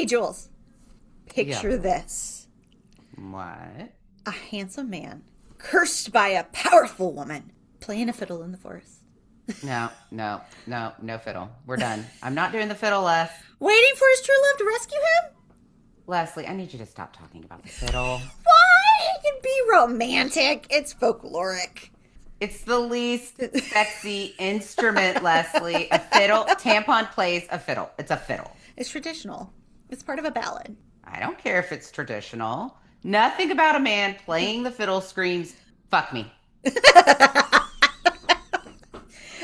Hey, Jules, picture Yeah. this. What? A handsome man, cursed by a powerful woman, playing a fiddle in the forest. No fiddle. We're done. I'm not doing the fiddle, Waiting for his true love to rescue him? Leslie, I need you to stop talking about the fiddle. Why? It can be romantic. It's folkloric. It's the least sexy instrument, Leslie. A fiddle. Tampon plays a fiddle. It's a fiddle. It's traditional. It's part of a ballad. I don't care if it's traditional. Nothing about a man playing the fiddle screams, fuck me.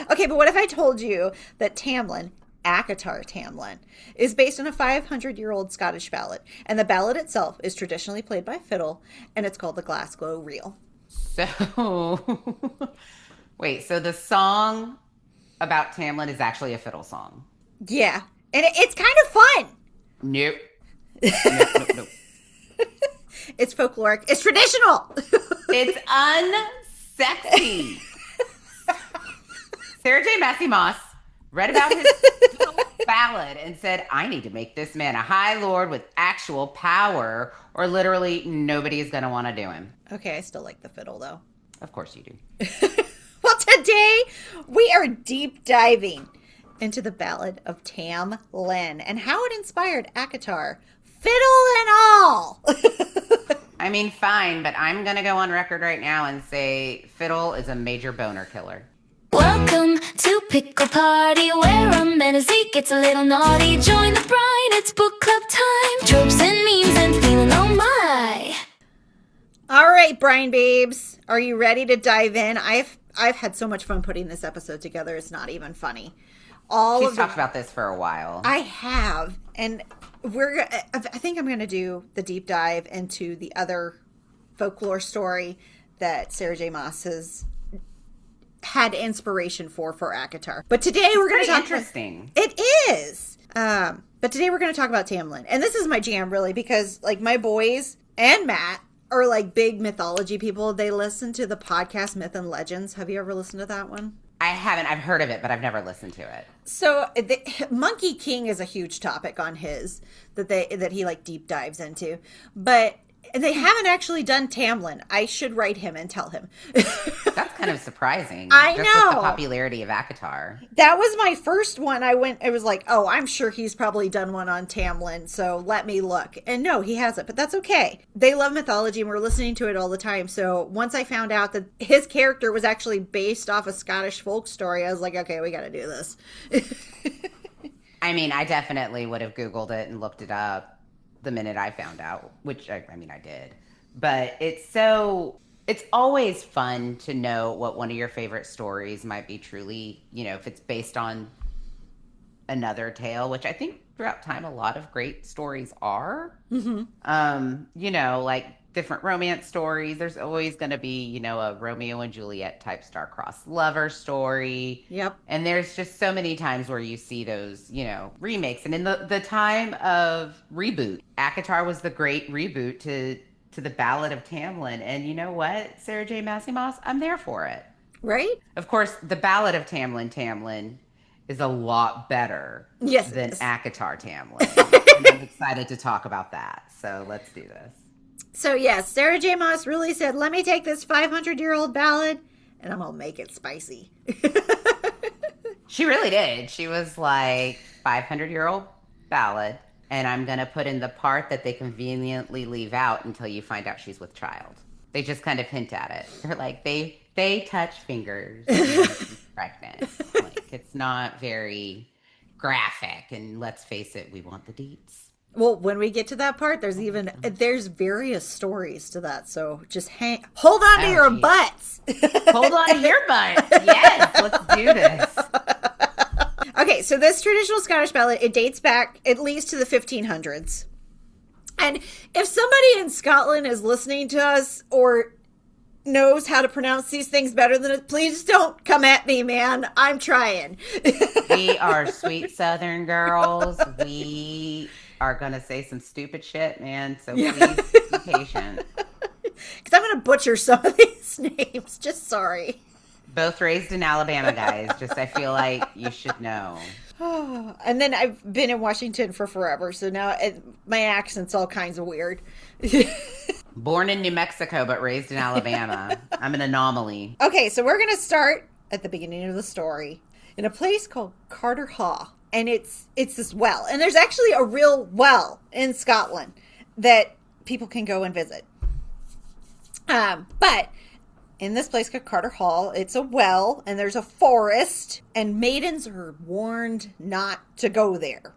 Okay, but what if I told you that Tamlin, ACOTAR Tamlin, is based on a 500-year-old Scottish ballad, and the ballad itself is traditionally played by fiddle, and it's called the Glasgow Reel. So, wait, so the song about Tamlin is actually a fiddle song? Yeah, and it's kind of fun. Nope. Nope. It's folkloric. It's traditional. It's unsexy. Sarah J. Massey Moss read about his ballad and said, I need to make this man a high lord with actual power, or literally nobody is going to want to do him. Okay, I still like the fiddle, though. Of course you do. Well, today we are deep diving into the Ballad of Tam Lin and how it inspired ACOTAR, fiddle and all. I mean, fine, but I'm going to go on record right now and say fiddle is a major boner killer. Welcome to Pickle Party, where a menacey gets a little naughty. Join the bride, it's book club time. Tropes and memes and feeling oh my. All right, Brine babes, are you ready to dive in? I've had so much fun putting this episode together. It's not even funny. She's talked about this for a while. I have, and I think I'm going to do the deep dive into the other folklore story that Sarah J. Maas has had inspiration for ACOTAR. But today we're going to talk. Interesting. It is. But today we're going to talk about Tamlin, and this is my jam really because like my boys and Matt are like big mythology people. They listen to the podcast Myth and Legends. Have you ever listened to that one? I haven't. I've heard of it, but I've never listened to it. So Monkey King is a huge topic on his that he like deep dives into, but they haven't actually done Tamlin. I should write him and tell him. That's kind of surprising. I just know. With the popularity of ACOTAR. That was my first one. It was like, oh, I'm sure he's probably done one on Tamlin, so let me look. And no, he hasn't, but that's okay. They love mythology and we're listening to it all the time. So once I found out that his character was actually based off a Scottish folk story, I was like, okay, we got to do this. I mean, I definitely would have Googled it and looked it up the minute I found out, which I did. But it's always fun to know what one of your favorite stories might be truly, if it's based on another tale, which I think throughout time a lot of great stories are. Mm-hmm. Like different romance stories. There's always going to be, a Romeo and Juliet type star-crossed lover story. Yep. And there's just so many times where you see those, remakes. And in the time of reboot, ACOTAR was the great reboot to the Ballad of Tam Lin. And you know what, Sarah J. Massey Moss? I'm there for it. Right? Of course, the Ballad of Tam Lin is a lot better than ACOTAR Tam Lin. And I'm excited to talk about that. So let's do this. So yes, Sarah J. Maas really said, let me take this 500-year-old ballad and I'm going to make it spicy. She really did. She was like, 500-year-old ballad, and I'm going to put in the part that they conveniently leave out until you find out she's with child. They just kind of hint at it. They're like, they touch fingers and she's pregnant. Like, it's not very graphic, and let's face it, we want the deets. Well, when we get to that part, there's various stories to that. So just hold on to your butts. Hold on to your butts. Yes, let's do this. Okay, so this traditional Scottish ballad, it dates back at least to the 1500s. And if somebody in Scotland is listening to us or knows how to pronounce these things better than us, please don't come at me, man. I'm trying. We are sweet Southern girls. We are going to say some stupid shit, man. So please be patient. Because I'm going to butcher some of these names. Just sorry. Both raised in Alabama, guys. Just I feel like you should know. And then I've been in Washington for forever, so now my accent's all kinds of weird. Born in New Mexico, but raised in Alabama. I'm an anomaly. Okay, so we're going to start at the beginning of the story in a place called Carter Hall. And it's this well. And there's actually a real well in Scotland that people can go and visit. But in this place called Carter Hall, it's a well and there's a forest. And maidens are warned not to go there.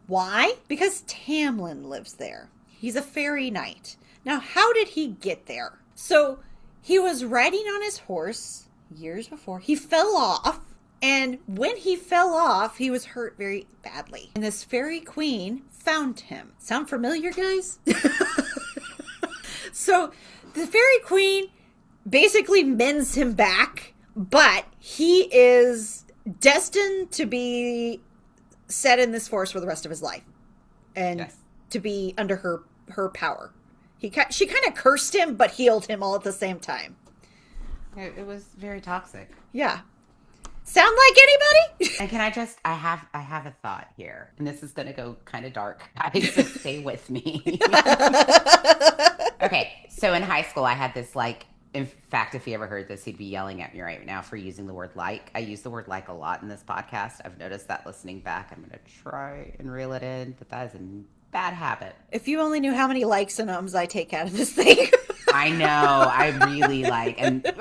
Why? Because Tamlin lives there. He's a fairy knight. Now, how did he get there? So he was riding on his horse years before. He fell off. And when he fell off, he was hurt very badly. And this fairy queen found him. Sound familiar, guys? So the fairy queen basically mends him back, but he is destined to be set in this forest for the rest of his life and to be under her power. She kind of cursed him, but healed him all at the same time. It was very toxic. Yeah. Sound like anybody? And can I have a thought here, and this is going to go kind of dark, guys, so stay with me. Okay, so in high school, I had this, like, in fact, if he ever heard this, he'd be yelling at me right now for using the word like. I use the word like a lot in this podcast. I've noticed that listening back. I'm going to try and reel it in, but that is a bad habit. If you only knew how many likes and ums I take out of this thing. I know, I really like, and, see?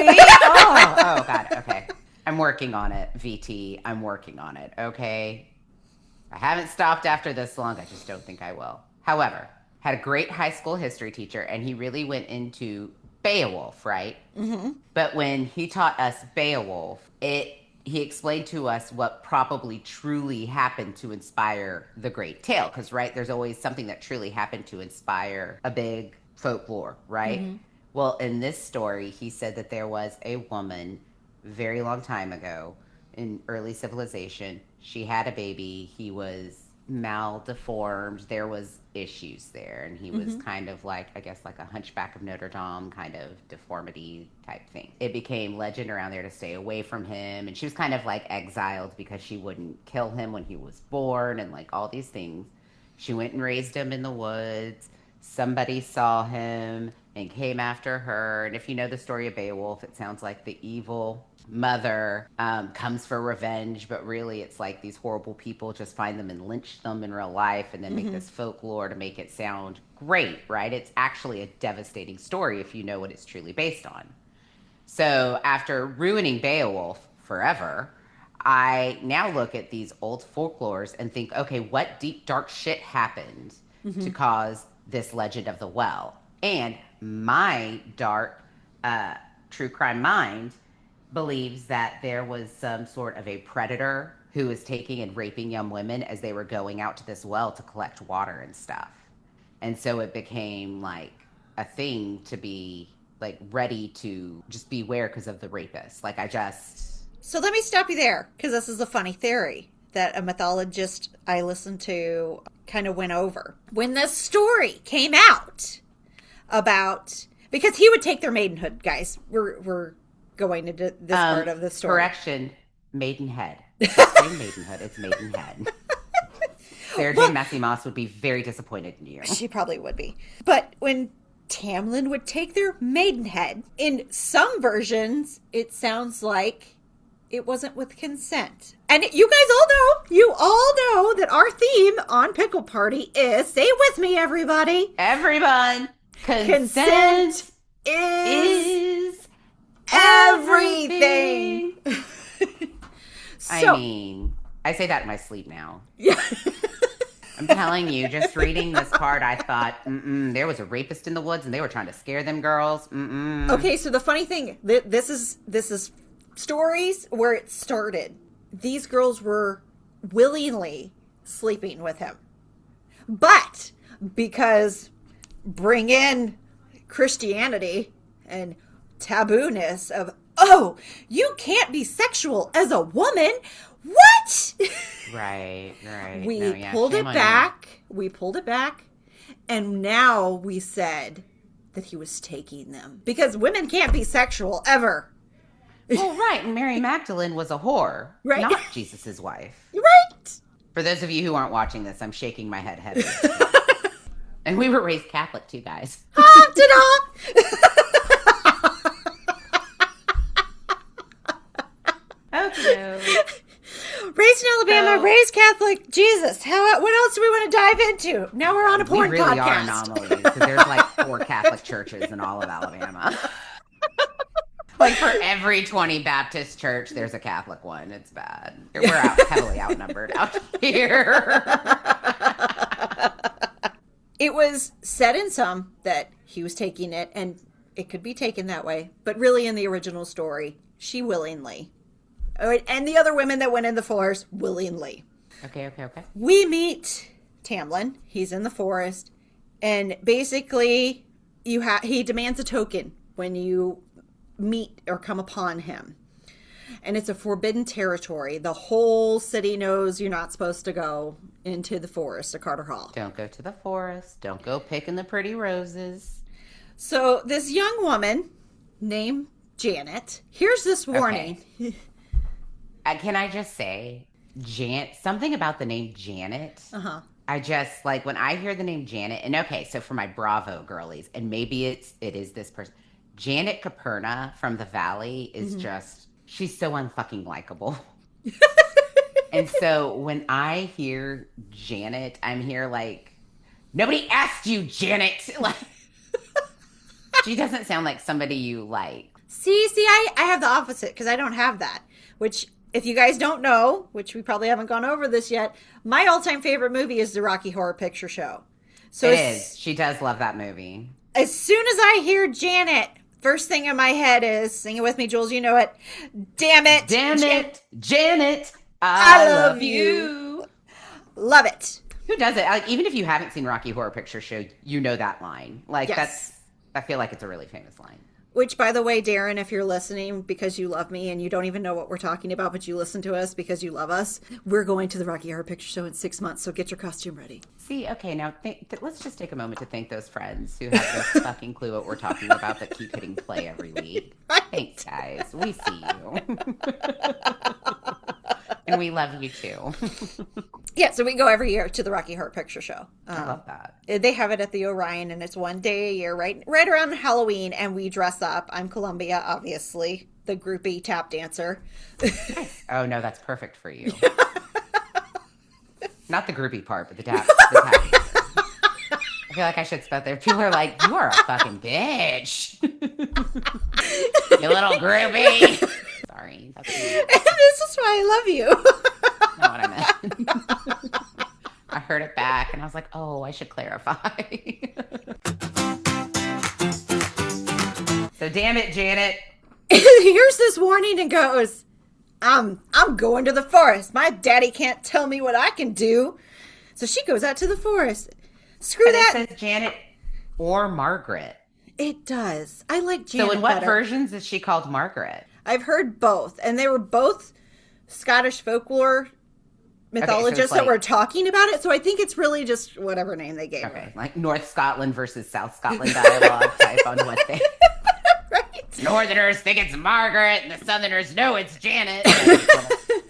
Oh, God, okay. I'm working on it, VT. I'm working on it, okay? I haven't stopped after this long. I just don't think I will. However, had a great high school history teacher, and he really went into Beowulf, right? Mm-hmm. But when he taught us Beowulf, he explained to us what probably truly happened to inspire the great tale. Because, right, there's always something that truly happened to inspire a big folklore, right? Mm-hmm. Well, in this story, he said that there was a woman very long time ago in early civilization. She had a baby. He was maldeformed. There was issues there, and he was kind of like, I guess, like a Hunchback of Notre Dame kind of deformity type thing. It became legend around there to stay away from him, and she was kind of like exiled because she wouldn't kill him when he was born, and like all these things. She went and raised him in the woods. Somebody saw him and came after her. And if you know the story of Beowulf, it sounds like the evil mother comes for revenge, but really it's like these horrible people just find them and lynch them in real life and then make this folklore to make it sound great, right? It's actually a devastating story if you know what it's truly based on. So after ruining Beowulf forever, I now look at these old folklores and think, okay, what deep, dark shit happened to cause this legend of the well? And my dark true crime mind believes that there was some sort of a predator who was taking and raping young women as they were going out to this well to collect water and stuff. And so it became like a thing to be like ready to just beware because of the rapist. Like So let me stop you there, because this is a funny theory that a mythologist I listened to kind of went over. When the story came out about, because he would take their maidenhood, guys. We're going into this part of the story. Correction, maidenhead. It's maidenhood, it's maidenhead. Sarah J. Massey Maas would be very disappointed in you. She probably would be. But when Tamlin would take their maidenhead, in some versions, it sounds like it wasn't with consent. And you all know that our theme on Pickle Party is, say it with me, everybody. Everyone, consent is everything. I mean, I say that in my sleep now. Yeah. I'm telling you, just reading this part, I thought, there was a rapist in the woods and they were trying to scare them girls. Okay, so the funny thing, this is stories where it started. These girls were willingly sleeping with him. But because bring in Christianity and taboo-ness of, oh, you can't be sexual as a woman. What? Right. We pulled it back. We pulled it back. And now we said that he was taking them. Because women can't be sexual ever. Well, right. And Mary Magdalene was a whore, Right. not Jesus's wife. Right. For those of you who aren't watching this, I'm shaking my head heavy. And we were raised Catholic too, guys. Okay. Raised in Alabama, raised Catholic. Jesus, what else do we want to dive into? Now we're on a porn We really podcast. are anomalies because there's like 4 Catholic churches in all of Alabama. Like for every 20 Baptist church, there's a Catholic one. It's bad. We're heavily outnumbered out here. It was said in some that he was taking it, and it could be taken that way. But really, in the original story, she willingly. And the other women that went in the forest willingly. Okay. We meet Tamlin. He's in the forest. And basically, he demands a token when you meet or come upon him. And it's a forbidden territory. The whole city knows you're not supposed to go into the forest of Carter Hall. Don't go to the forest. Don't go picking the pretty roses. So this young woman named Janet, here's this warning. Okay. Can I just say, something about the name Janet? I just, like, when I hear the name Janet, and okay, so for my Bravo girlies, and maybe it is this person, Janet Caperna from The Valley is just, she's so unfucking likable. And so when I hear Janet, I'm here like, nobody asked you, Janet. Like, she doesn't sound like somebody you like. See, I have the opposite because I don't have that, which... If you guys don't know, which we probably haven't gone over this yet, my all-time favorite movie is the Rocky Horror Picture Show. So it is. She does love that movie. As soon as I hear Janet, first thing in my head is, sing it with me, Jules, you know it. Damn it. Janet, I love you. Love it. Who does it? Like, even if you haven't seen Rocky Horror Picture Show, you know that line. Like, I feel like it's a really famous line. Which, by the way, Darren, if you're listening because you love me and you don't even know what we're talking about, but you listen to us because you love us, we're going to the Rocky Horror Picture Show in 6 months, so get your costume ready. See, okay, now let's just take a moment to thank those friends who have no fucking clue what we're talking about but keep hitting play every week. Right. Thanks, guys. We see you. And we love you, too. Yeah, so we go every year to the Rocky Horror Picture Show. I love that. They have it at the Orion, and it's one day a year, right around Halloween, and we dress up. I'm Columbia, obviously, the groupie tap dancer. Oh, no, that's perfect for you. Not the groupie part, but the tap dancer. I feel like I should spell there. People are like, you are a fucking bitch. You little groupie. Sorry. That's This is why I love you. not what I meant. I heard it back and I was like, oh, I should clarify. So damn it, Janet. Here's this warning and goes, I'm going to the forest. My daddy can't tell me what I can do. So she goes out to the forest. Screw But that. it says Janet or Margaret. It does. I like Janet So in what better. versions is she called Margaret? I've heard both. And they were both Scottish folklore mythologists that were talking about it. So I think it's really just whatever name they gave her. Like North Scotland versus South Scotland dialogue type on what they... Right. Northerners think it's Margaret and the Southerners know it's Janet.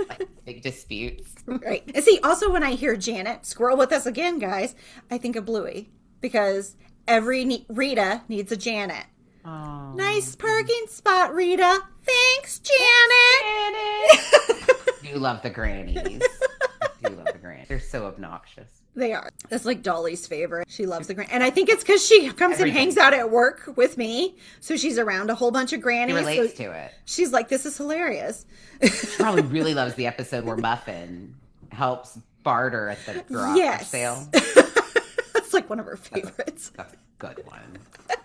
Like, big disputes. Right. And see, also when I hear Janet, squirrel with us again, guys, I think of Bluey. Because every Rita needs a Janet. Oh. Nice parking spot, Rita. Thanks, Janet. I do love the grannies. They're so obnoxious. They are. That's like Dolly's favorite. She loves the granny. And I think it's because she comes and hangs out at work with me. So she's around a whole bunch of grannies. She relates to it. She's like, this is hilarious. She probably really loves the episode where Muffin helps barter at the garage sale. That's like one of her favorites. That's a good one.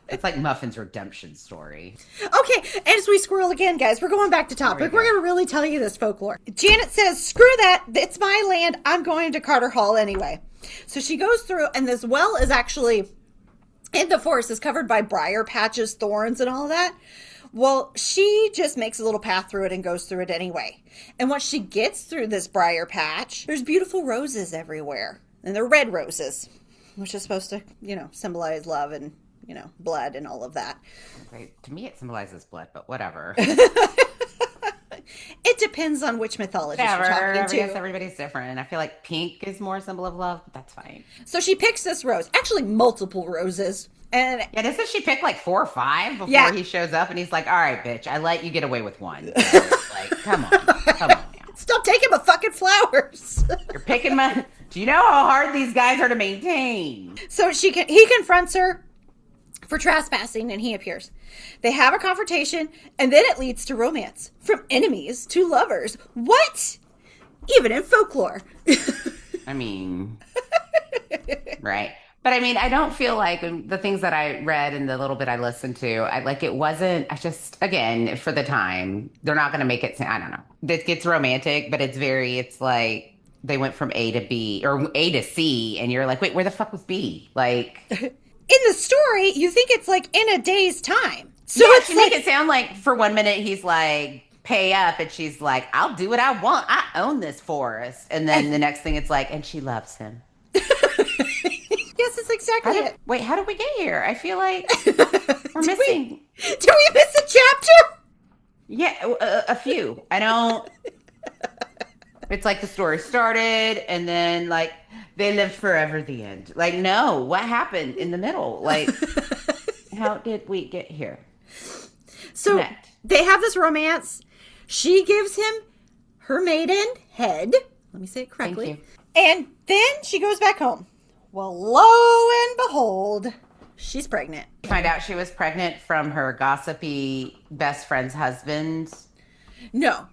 It's like Muffin's redemption story. Okay, as we squirrel again, guys, we're going back to topic. We're going to really tell you this folklore. Janet says, screw that. It's my land. I'm going to Carter Hall anyway. So she goes through, and this well is actually in the forest. Is covered by briar patches, thorns, and all that. Well, she just makes a little path through it and goes through it anyway. And once she gets through this briar patch, there's beautiful roses everywhere. And they're red roses, which is supposed to, symbolize love and, blood and all of that. Right. To me, it symbolizes blood, but whatever. depends on which mythologist Whatever. you're I talking guess to. everybody's different. I feel like pink is more a symbol of love, but that's fine. So she picks this rose, actually multiple roses. And Yeah, doesn't she pick like 4 or 5 before he shows up and he's like, all right, bitch, I let you get away with one. So, like, come on now. Stop taking my fucking flowers. You're picking my, do you know how hard these guys are to maintain? So he confronts her for trespassing and he appears. They have a confrontation and then it leads to romance. From enemies to lovers. What? Even in folklore. I mean, right. But I mean, I don't feel like the things that I read and the little bit I listened to, again, for the time, they're not going to make it, I don't know. It gets romantic, but it's like they went from A to B or A to C and you're like, wait, where the fuck was B? Like, in the story, you think it's like in a day's time. So yeah, it's you make it sound like for 1 minute he's like, pay up, and she's like, I'll do what I want. I own this forest. And then the next thing it's like, and she loves him. Yes, it's exactly it. Wait, how did we get here? I feel like we're missing. Did we miss a chapter? Yeah, a few. I don't. It's like the story started and then like they lived forever the end. Like, no, what happened in the middle? Like, how did we get here? So they have this romance. She gives him her maiden head. Let me say it correctly. Thank you. And then she goes back home. Well, lo and behold, she's pregnant. Find out she was pregnant from her gossipy best friend's husband. No.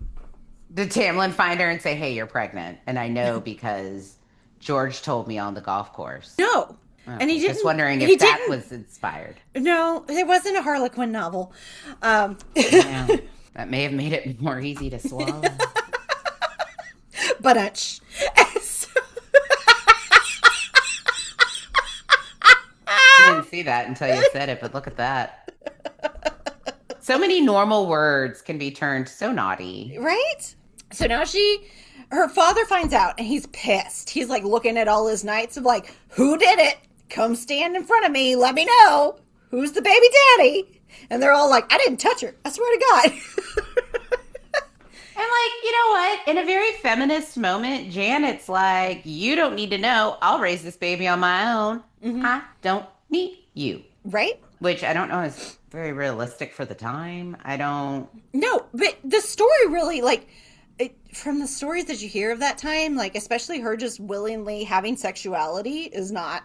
Did Tamlin find her and say, hey, you're pregnant? And I know because George told me on the golf course. No. And he didn't. Just wondering if that was inspired. No, it wasn't a Harlequin novel. Yeah, that may have made it more easy to swallow. But I didn't see that until you said it, but look at that. So many normal words can be turned so naughty. Right? So now her father finds out and he's pissed. He's like looking at all his knights of like, who did it? Come stand in front of me. Let me know. Who's the baby daddy? And they're all like, I didn't touch her. I swear to God. And like, you know what? In a very feminist moment, Janet's like, you don't need to know. I'll raise this baby on my own. Mm-hmm. I don't need you. Right? Which I don't know is very realistic for the time. I don't. No, but the story really, like, from the stories that you hear of that time, like, especially her just willingly having sexuality is not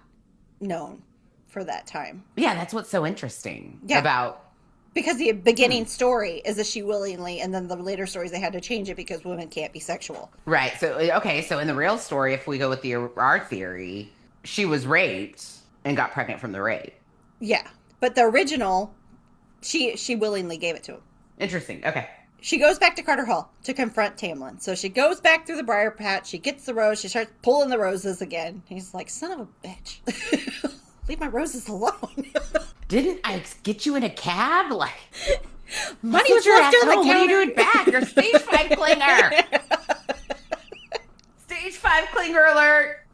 known for that time. Yeah, that's what's so interesting about. Because the beginning story is that she willingly, and then the later stories they had to change it because women can't be sexual. Right. So, okay. So in the real story, if we go with our theory, she was raped and got pregnant from the rape. Yeah. But the original, she willingly gave it to him. Interesting. Okay. She goes back to Carter Hall to confront Tamlin. So she goes back through the briar patch. She gets the rose. She starts pulling the roses again. He's like, son of a bitch. Leave my roses alone. Didn't I get you in a cab? Like, money was left on the counter. What are you doing back? You're stage 5 clinger. Stage 5 clinger alert.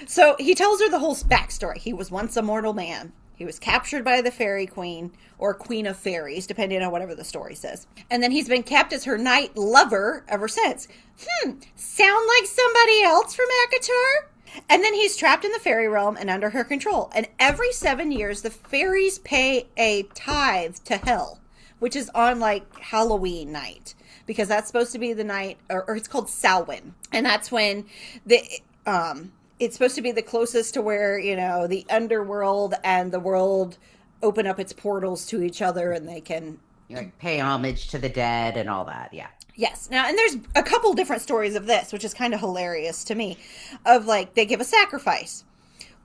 So he tells her the whole backstory. He was once a mortal man. He was captured by the fairy queen, or queen of fairies, depending on whatever the story says. And then he's been kept as her knight lover ever since. Sound like somebody else from ACOTAR? And then he's trapped in the fairy realm and under her control. And every 7 years, the fairies pay a tithe to hell, which is on like Halloween night, because that's supposed to be the night, or it's called Samhain. And that's when it's supposed to be the closest to where, you know, the underworld and the world open up its portals to each other and they can like pay homage to the dead and all that. Yeah. Yes. Now, and there's a couple different stories of this, which is kind of hilarious to me, of like they give a sacrifice.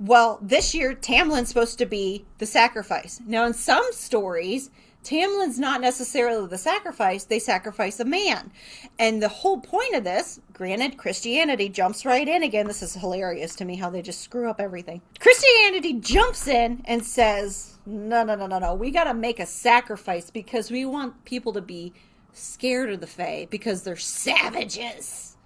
Well, this year, Tamlin's supposed to be the sacrifice. Now, in some stories, Tamlin's not necessarily the sacrifice. They sacrifice a man. And the whole point of this, granted, Christianity jumps right in again. This is hilarious to me how they just screw up everything. Christianity jumps in and says, no. We got to make a sacrifice because we want people to be scared of the Fae because they're savages.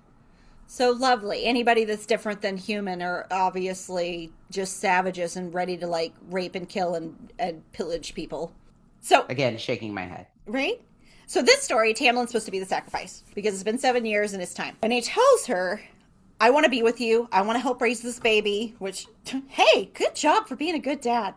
So lovely. Anybody that's different than human are obviously just savages and ready to like rape and kill and pillage people. So again, shaking my head. Right? So this story, Tamlin's supposed to be the sacrifice because it's been 7 years and it's time. And he tells her, I want to be with you. I want to help raise this baby, which, hey, good job for being a good dad.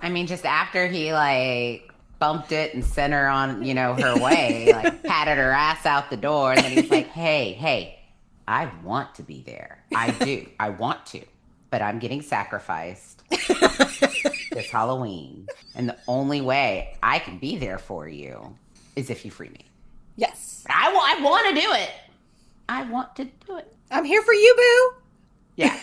I mean, just after he, like, bumped it and sent her on, you know, her way, like, patted her ass out the door, and then he's like, hey, I want to be there. I do. I want to. But I'm getting sacrificed this Halloween. And the only way I can be there for you is if you free me. Yes. I want to do it. I want to do it. I'm here for you, boo. Yeah.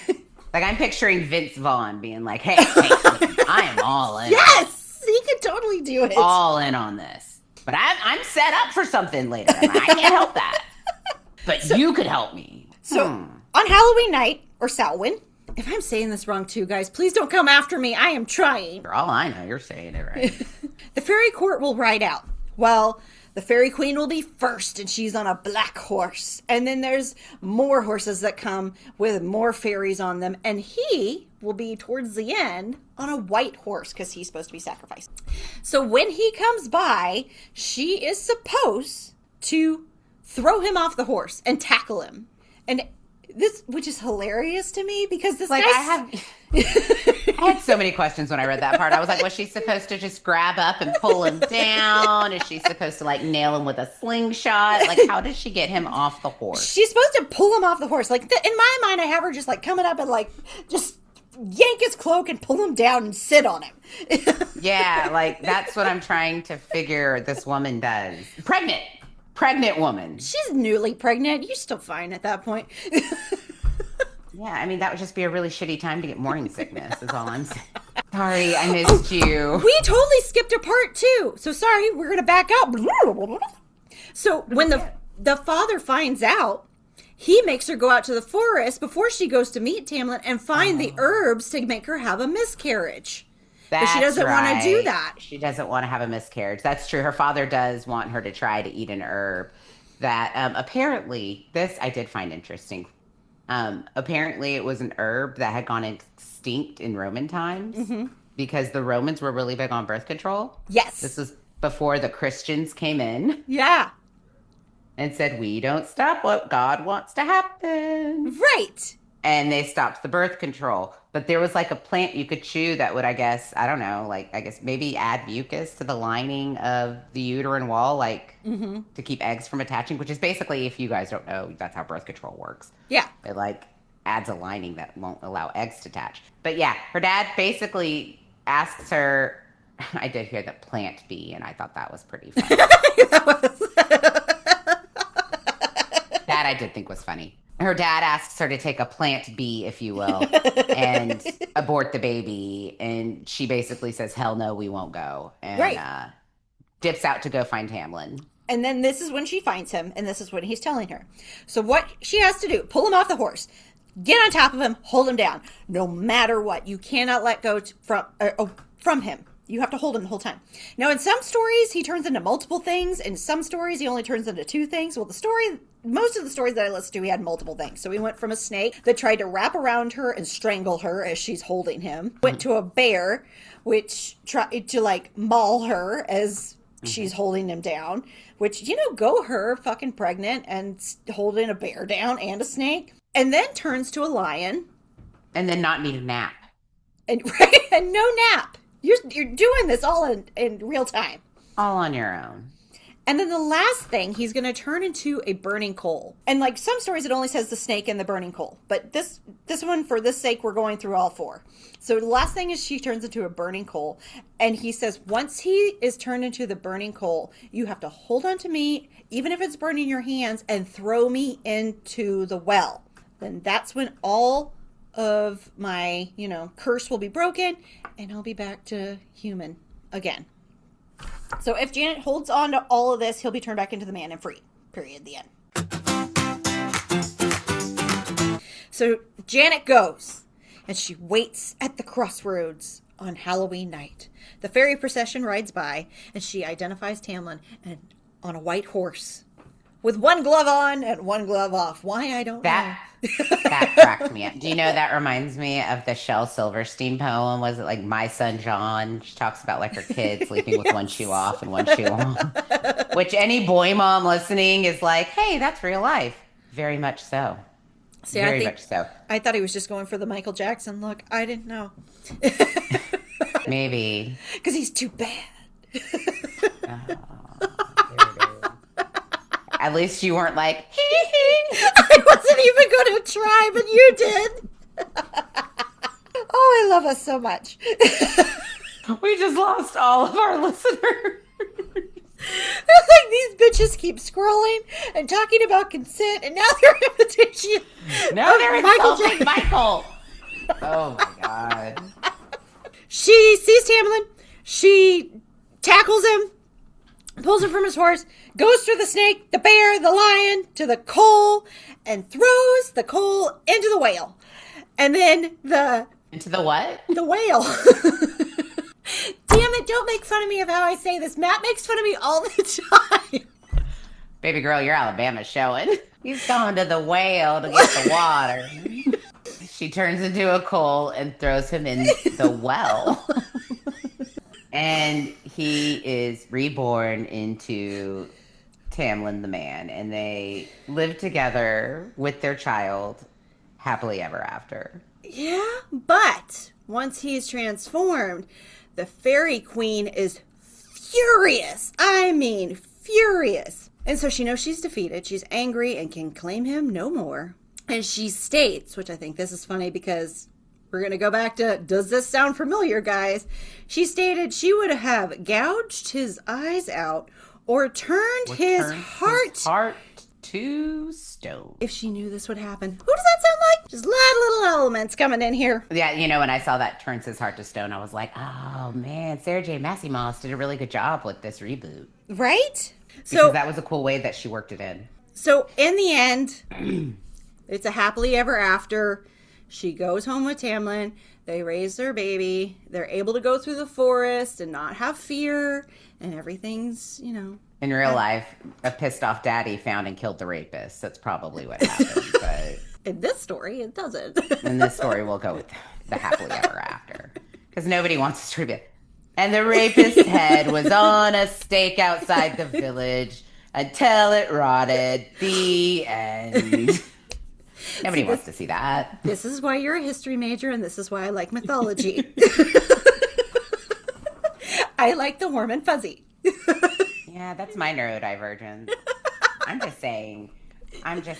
Like, I'm picturing Vince Vaughn being like, hey, listen, I am all in. Yes. He could totally do it. All in on this. But I'm set up for something later. I can't help that. But you could help me. So, on Halloween night, or Samhain, if I'm saying this wrong too, guys, please don't come after me. I am trying. For all I know, you're saying it right. The fairy court will ride out. Well, the fairy queen will be first, and she's on a black horse. And then there's more horses that come with more fairies on them. And he will be towards the end on a white horse because he's supposed to be sacrificed. So when he comes by, she is supposed to throw him off the horse and tackle him. And this, which is hilarious to me because this, like, I had so many questions when I read that part. I was like, was she supposed to just grab up and pull him down? Is she supposed to, like, nail him with a slingshot? Like, how does she get him off the horse? She's supposed to pull him off the horse. Like, in my mind, I have her just, like, coming up and, like, just yank his cloak and pull him down and sit on him. Yeah, like, that's what I'm trying to figure this woman does. Pregnant woman. She's newly pregnant. You're still fine at that point. Yeah, I mean, that would just be a really shitty time to get morning sickness, is all I'm saying. Sorry, I missed you. We totally skipped a part, too. So sorry, we're going to back up. So when the father finds out, he makes her go out to the forest before she goes to meet Tamlin and find the herbs to make her have a miscarriage. But she doesn't want to do that. She doesn't want to have a miscarriage. That's true. Her father does want her to try to eat an herb that apparently, this I did find interesting. Apparently it was an herb that had gone extinct in Roman times because the Romans were really big on birth control. Yes. This was before the Christians came in. Yeah. And said, we don't stop what God wants to happen. Right. And they stopped the birth control. But there was like a plant you could chew that would, I guess, I don't know, like, I guess maybe add mucus to the lining of the uterine wall, like to keep eggs from attaching, which is basically, if you guys don't know, that's how birth control works. Yeah. It like adds a lining that won't allow eggs to attach. But yeah, her dad basically asks her, I did hear the plant bee, and I thought that was pretty funny. That I did think was funny. Her dad asks her to take a plant bee, if you will, and abort the baby. And she basically says, hell no, we won't go. And dips out to go find Tamlin. And then this is when she finds him, and this is when he's telling her. So what she has to do, pull him off the horse, get on top of him, hold him down. No matter what, you cannot let go from him. You have to hold him the whole time. Now, in some stories, he turns into multiple things. In some stories, he only turns into two things. Well, most of the stories that I listened to, he had multiple things. So he went from a snake that tried to wrap around her and strangle her as she's holding him. Went to a bear, which tried to, like, maul her as she's holding him down. Which, go her, fucking pregnant and holding a bear down and a snake. And then turns to a lion. And then not need a nap. And no nap. You're doing this all in real time. All on your own. And then the last thing, he's going to turn into a burning coal. And like some stories, it only says the snake and the burning coal. But this one, for this sake, we're going through all four. So the last thing is she turns into a burning coal. And he says, once he is turned into the burning coal, you have to hold on to me, even if it's burning your hands, and throw me into the well. Then that's when all of my, curse will be broken, and I'll be back to human again. So if Janet holds on to all of this, he'll be turned back into the man and free. Period. The end. So Janet goes, and she waits at the crossroads on Halloween night. The fairy procession rides by, and she identifies Tamlin and on a white horse, with one glove on and one glove off. Why, I don't know. That cracked me up. Do you know that reminds me of the Shel Silverstein poem? Was it like My Son John? She talks about like her kid sleeping with one shoe off and one shoe on. Which any boy mom listening is like, hey, that's real life. Very much so. See, Very much so. I thought he was just going for the Michael Jackson look. I didn't know. Maybe. Because he's too bad. At least you weren't like, I wasn't even going to try, but you did. Oh, I love us so much. we just lost all of our listeners. Like these bitches keep scrolling and talking about consent, and now they're invitation. No, they're insulting Michael. Oh my God. She sees Tamlin. She tackles him, pulls him from his horse, goes through the snake, the bear, the lion, to the coal, and throws the coal into the whale. And then Into the what? The whale. Damn it, don't make fun of me of how I say this. Matt makes fun of me all the time. Baby girl, your Alabama's showing. He's going to the whale to get the water. She turns into a coal and throws him in the well. And he is reborn into Tamlin the man. And they live together with their child happily ever after. Yeah, but once he's transformed, the fairy queen is furious. I mean, furious. And so she knows she's defeated. She's angry and can claim him no more. And she states, which I think this is funny because we're going to go back to, does this sound familiar, guys? She stated she would have gouged his eyes out or turned his heart to stone. If she knew this would happen. Who does that sound like? Just a lot of little elements coming in here. Yeah, you know, when I saw that turns his heart to stone, I was like, oh man, Sarah J. Maas did a really good job with this reboot. Right? Because that was a cool way that she worked it in. So in the end, it's a happily ever after. She goes home with Tamlin. They raise their baby. They're able to go through the forest and not have fear. And everything's, you know. In real life, a pissed off daddy found and killed the rapist. That's probably what happened. But in this story, it doesn't. In this story, we'll go with the happily ever after. Because nobody wants us to be. And the rapist's head was on a stake outside the village until it rotted. The end. Nobody wants to see that. This is why you're a history major, and this is why I like mythology. I like the warm and fuzzy. Yeah, that's my neurodivergence. I'm just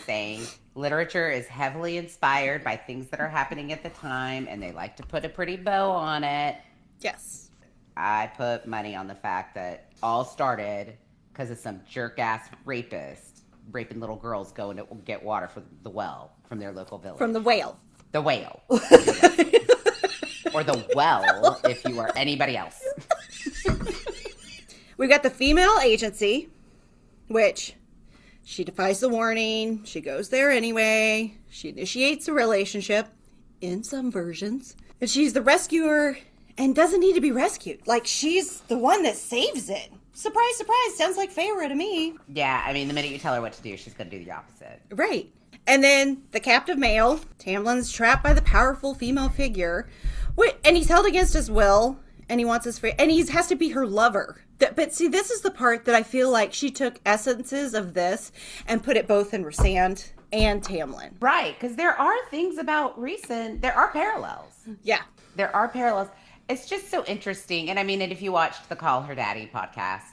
saying, literature is heavily inspired by things that are happening at the time, and they like to put a pretty bow on it. Yes. I put money on the fact that all started because of some jerk-ass rapist raping little girls going to get water from the well from their local village. From the whale. The whale. Or the well, if you are anybody else. We've got the female agency, which she defies the warning. She goes there anyway. She initiates a relationship in some versions. And she's the rescuer and doesn't need to be rescued. Like, she's the one that saves it. Surprise, surprise. Sounds like Feyre to me. Yeah, I mean, the minute you tell her what to do, she's going to do the opposite. Right. And then the captive male, Tamlin's trapped by the powerful female figure. And he's held against his will. And he wants his free, and he has to be her lover. But see, this is the part that I feel like she took essences of this and put it both in Rhysand and Tamlin. Right, because there are things about Rhysand, there are parallels. Yeah. There are parallels. It's just so interesting. And I mean, and if you watched the Call Her Daddy podcast,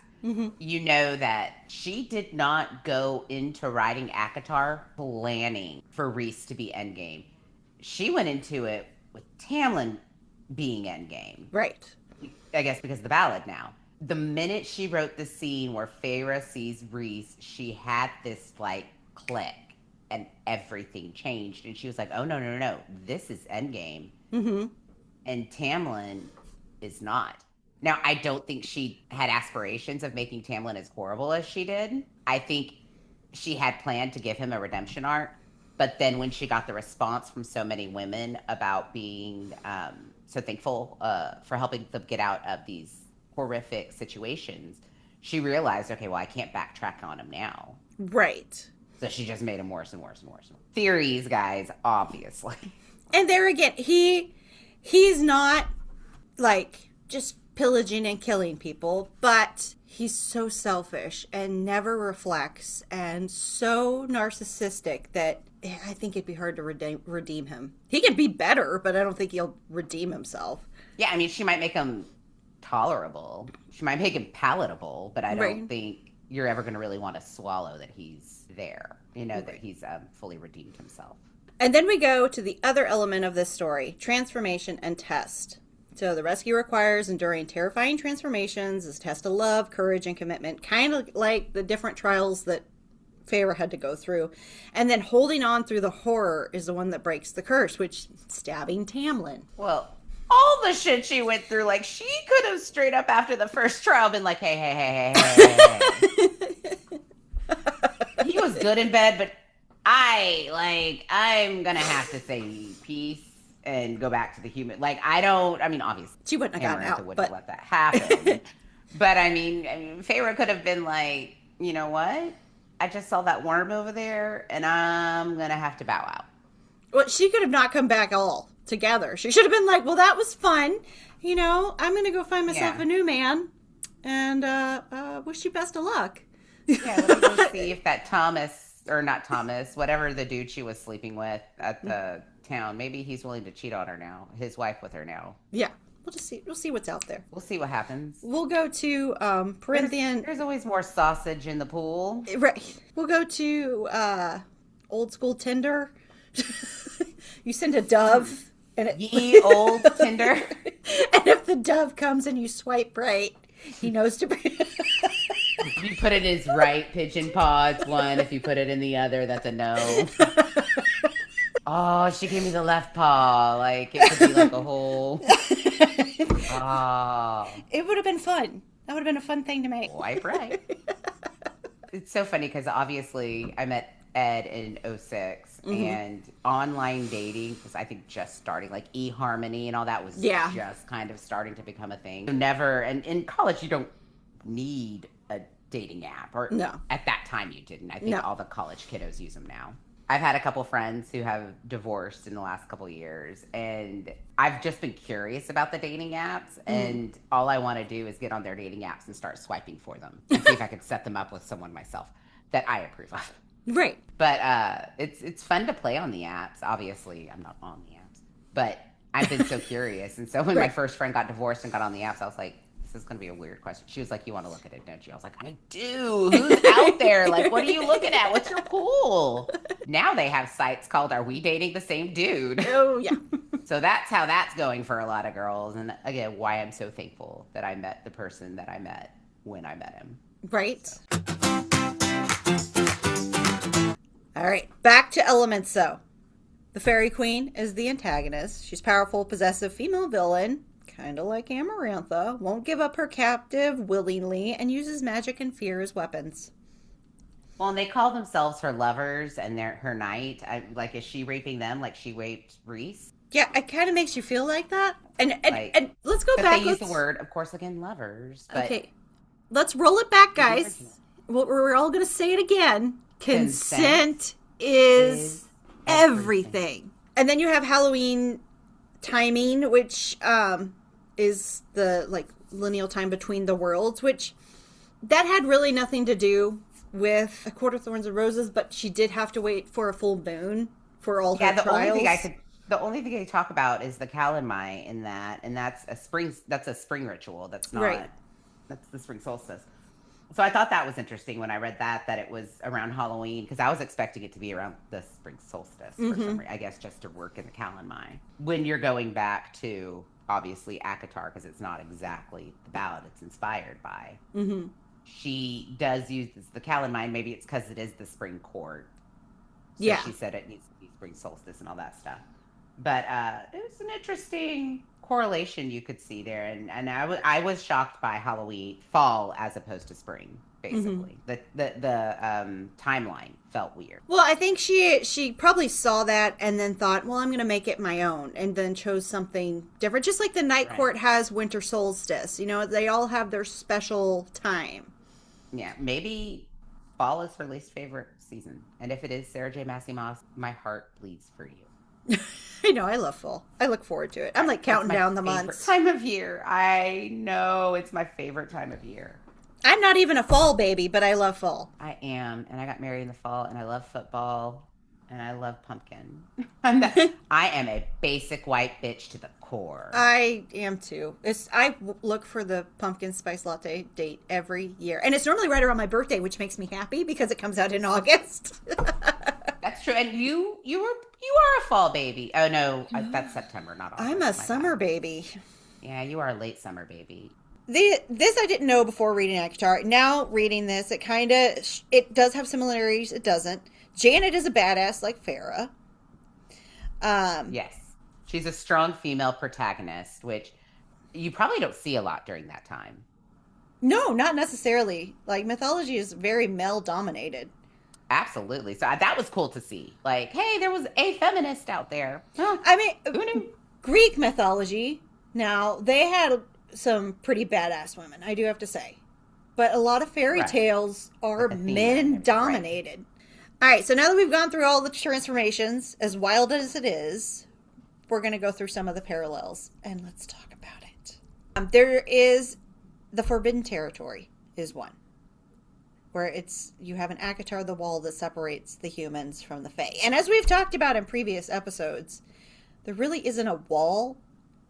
you know that she did not go into writing ACOTAR planning for Rhys to be endgame. She went into it with Tamlin being endgame. Right. I guess because of the ballad now. The minute she wrote the scene where Feyre sees Rhys, she had this like click and everything changed. And she was like, oh, no. This is endgame. Mm-hmm. And Tamlin is not. Now, I don't think she had aspirations of making Tamlin as horrible as she did. I think she had planned to give him a redemption arc. But then when she got the response from so many women about being so thankful for helping them get out of these horrific situations, she realized, okay, well, I can't backtrack on him now. Right. So she just made him worse and worse and worse. Theories, guys, obviously. And there again, he's not like just pillaging and killing people, but he's so selfish and never reflects and so narcissistic that I think it'd be hard to redeem him. He can be better, but I don't think he'll redeem himself. Yeah, I mean, she might make him tolerable. She might make him palatable, but I don't think you're ever going to really want to swallow that he's there, that he's fully redeemed himself. And then we go to the other element of this story, transformation and test. So the rescue requires enduring terrifying transformations, is a test of love, courage, and commitment, kind of like the different trials that Feyre had to go through. And then holding on through the horror is the one that breaks the curse, which stabbing Tamlin. Well, all the shit she went through, like, she could have straight up after the first trial been like, hey. He was good in bed, but I'm gonna have to say peace and go back to the human. Obviously she wouldn't have gotten out, wouldn't let that happen. But I mean, Feyre could have been like, you know what? I just saw that worm over there, and I'm gonna have to bow out. Well, she could have not come back all together. She should have been like, well, that was fun. I'm gonna go find myself a new man, and wish you best of luck. Yeah, let me go see if that whatever the dude she was sleeping with at the town, maybe he's willing to cheat on her now, his wife with her now. Yeah, we'll see what's out there. We'll see what happens. We'll go to Corinthian. There's always more sausage in the pool. Right. We'll go to old school Tinder. You send a dove, and Ye old Tinder. And if the dove comes and you swipe right, he knows to bring. If you put it in his right pigeon paw, it's one. If you put it in the other, that's a no. Oh, she gave me the left paw. Like, it could be like a whole... Oh. It would have been fun. That would have been a fun thing to make. Swipe right. It's so funny because obviously I met Ed in 06 and online dating was, I think, just starting. Like eHarmony and all that was just kind of starting to become a thing. And in college, you don't need a dating app. Or no. At that time, you didn't. I think all the college kiddos use them now. I've had a couple friends who have divorced in the last couple of years, and I've just been curious about the dating apps, and all I want to do is get on their dating apps and start swiping for them and see if I could set them up with someone myself that I approve of. Right. But it's fun to play on the apps. Obviously, I'm not on the apps, but I've been so curious. And so when my first friend got divorced and got on the apps, I was like, this is going to be a weird question. She was like, you want to look at it, don't you? I was like, I do. Who's out there? Like, what are you looking at? What's your pool? Now they have sites called Are We Dating the Same Dude? Oh, yeah. So that's how that's going for a lot of girls. And again, why I'm so thankful that I met the person that I met when I met him. Right. So. All right. Back to elements, though. The Fairy Queen is the antagonist. She's powerful, possessive female villain. Kind of like Amarantha, won't give up her captive willingly and uses magic and fear as weapons. Well, and they call themselves her lovers and her knight. Is she raping them like she raped Rhys? Yeah, it kind of makes you feel like that. And let's go back. They use the word, of course, again, lovers. But okay, let's roll it back, guys. We're all going to say it again. Consent is everything. And then you have Halloween timing, which is the lineal time between the worlds, which that had really nothing to do with A Court of Thorns and Roses, but she did have to wait for a full moon for all her trials. The only thing I talk about is the Calamai in that, and that's a spring ritual. That's not that's the spring solstice. So I thought that was interesting when I read that it was around Halloween, because I was expecting it to be around the spring solstice for some reason, I guess just to work in the Calamai. When you're going back to, obviously, ACOTAR, because it's not exactly the ballad it's inspired by, she does use the Calamai. Maybe it's because it is the spring court. So she said it needs to be spring solstice and all that stuff. But it was an interesting correlation you could see there, and I was shocked by Halloween fall as opposed to spring. Basically, the timeline felt weird. Well, I think she probably saw that and then thought, well, I'm going to make it my own, and then chose something different. Just like the Night Court has winter solstice, they all have their special time. Yeah, maybe fall is her least favorite season. And if it is Sarah J. Maas, my heart bleeds for you. I know, I love fall. I look forward to it. I'm like counting down the months. Time of year. I know, it's my favorite time of year. I'm not even a fall baby, but I love fall. I am, and I got married in the fall, and I love football, and I love pumpkin. I am a basic white bitch to the core. I am too. I look for the pumpkin spice latte date every year, and it's normally right around my birthday, which makes me happy because it comes out in August. That's true, and you are a fall baby. Oh no, that's September, not August. I'm a summer baby. Yeah, you are a late summer baby. This I didn't know before reading ACOTAR. Now reading this, it does have similarities. It doesn't. Janet is a badass like Feyre. Yes, she's a strong female protagonist, which you probably don't see a lot during that time. No, not necessarily. Like, mythology is very male dominated. Absolutely. So that was cool to see. Like, hey, there was a feminist out there. Huh. I mean, who knew? Greek mythology. Now they had some pretty badass women, I do have to say. But a lot of fairy tales are men dominated. All right, so now that we've gone through all the transformations, as wild as it is, we're going to go through some of the parallels, and let's talk about it. There is the Forbidden Territory is one, where you have an ACOTAR, the wall that separates the humans from the Fae. And as we've talked about in previous episodes, there really isn't a wall.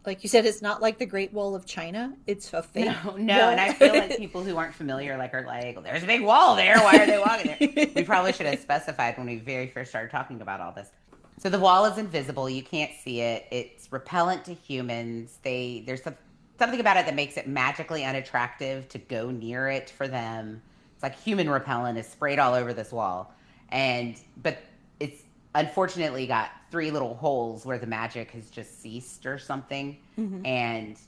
Like you said, it's not like the Great Wall of China. It's a fake wall. And I feel like people who aren't familiar are like, well, there's a big wall there. Why are they walking there? We probably should have specified when we very first started talking about all this. So the wall is invisible. You can't see it. It's repellent to humans. There's something about it that makes it magically unattractive to go near it for them. It's like human repellent is sprayed all over this wall. But it's unfortunately got 3 little holes where the magic has just ceased or something. Mm-hmm. And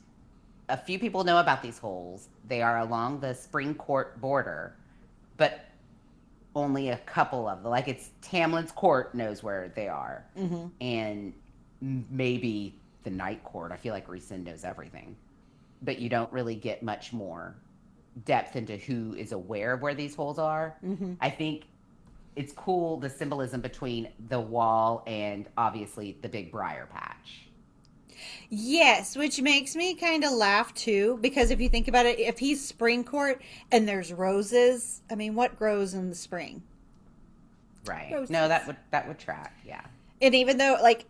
a few people know about these holes. They are along the Spring Court border, but only a couple of them. Like, it's Tamlin's court knows where they are. Mm-hmm. And maybe the Night Court. I feel like Rhysand knows everything. But you don't really get much more depth into who is aware of where these holes are. Mm-hmm. I think it's cool, the symbolism between the wall and obviously the big briar patch. Yes, which makes me kind of laugh too, because if you think about it, if he's Spring Court and there's roses, I mean, what grows in the spring? Right. Roses. No, that would track, yeah. And even though, like,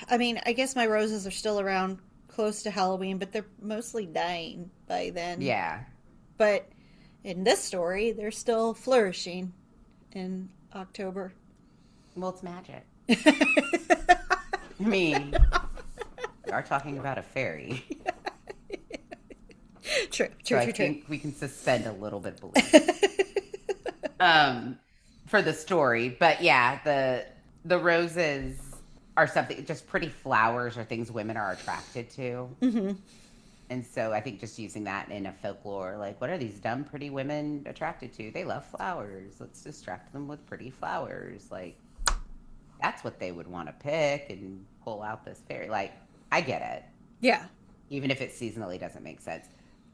I mean, I guess my roses are still around close to Halloween, but they're mostly dying by then. Yeah. But in this story, they're still flourishing in October. Well, it's magic. I mean, we are talking about a fairy. True. I think we can suspend a little bit belief for the story. But yeah, the roses are something, just pretty flowers are things women are attracted to. Mm-hmm. And so I think just using that in a folklore, like, what are these dumb, pretty women attracted to? They love flowers. Let's distract them with pretty flowers. Like, that's what they would want to pick and pull out this fairy. Like, I get it. Yeah. Even if it seasonally doesn't make sense.